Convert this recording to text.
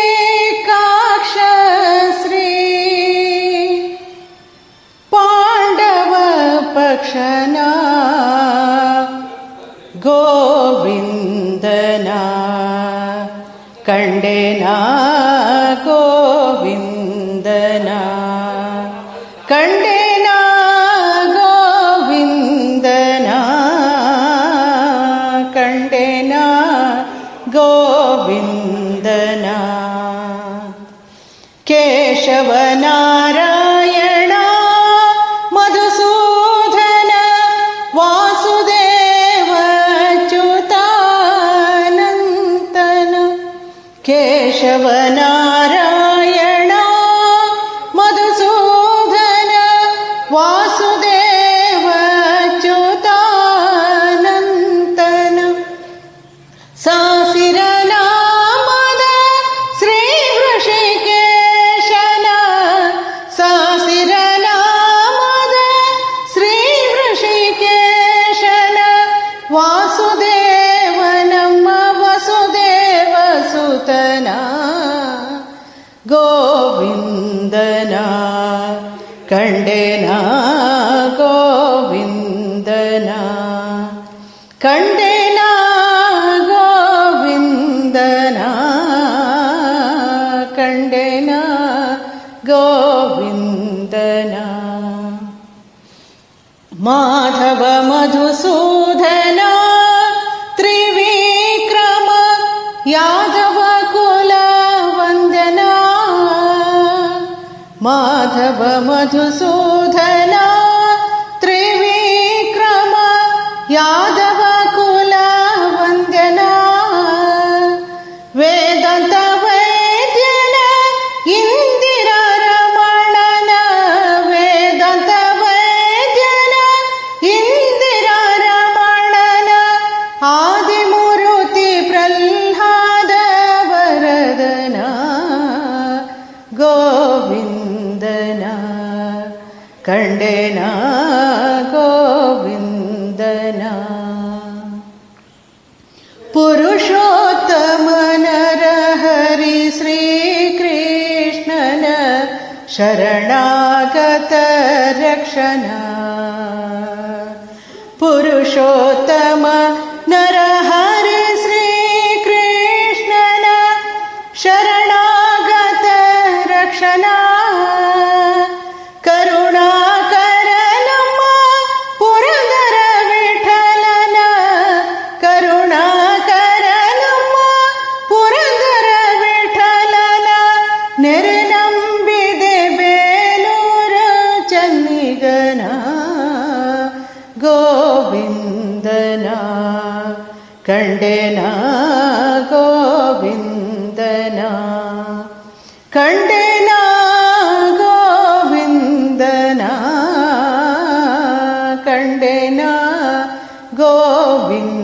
पुण्डरीकाक्ष श्री पांडव पक्षना गोविंदना कंडेना गोविंदना कंडेना गोविंदना कंडेना गोविंदना केशव नारायण मधुसूदन वासुदेव अच्युतानंदन केशव नारायण मधुसूदन वासुदेव अच्युतानंदन सासिरनामद श्री ऋषिकेशನ सासिरनामद श्री ऋषिकेशನ वासुदेव ನಮ್ಮ ವಸುದೇವ ಸುತನ ಗೋವಿಂದನ ಕಂಡೆನ ಗೋವಿಂದನ ಕಂಡೆನ ಗೋವಿಂದನ ಕಂಡೆನ ಗೋವಿಂದನ ಮಾಧವ ಮಧುಸೂದನ ತ್ರಿವಿಕ್ರಮ ಯಾದವ ಕುಲ ವಂದನ ಮಾಧವ ಮಧುಸೂದನ ತ್ರಿವಿಕ್ರಮ ಯಾದವ ಕುಲ ವಂದನ ವೇದಾಂತ ವೈದ್ಯನ ಇಂದಿರಾ ರಮಣನ ವೇದಾಂತ ವೈದ್ಯನ ಇಂದಿರಾ ರಮಣನ ಆದಿಮೂರ್ತಿ ಪ್ರಹ್ಲಾದ ವರದನ ಗೋವಿಂದನ ಕಂಡೆನ ಗೋವಿಂದನ पुरुषोत्तम नरहरि श्रीकृष्णन शरणागत रक्षण पुरुषोत्तम नरहरि श्रीकृष्णन शरणागत रक्षण करुणाकर ನಮ್ಮ ಪುರಂದರ ವಿಠಲನ ಕರುಣಾಕರ ನಮ್ಮ ಪುರಂದರ ವಿಠಲನ ನೆರೆ ನಂಬಿದೆ ಬೇಲೂರು ಚನ್ನಿಗನ ಗೋವಿಂದನ ಕಂಡೆನ ಗೋವಿಂದನ ಕಂಡೆನ ಗೋವಿಂದನ ಕಂಡೆನ ಗೋವಿಂದನ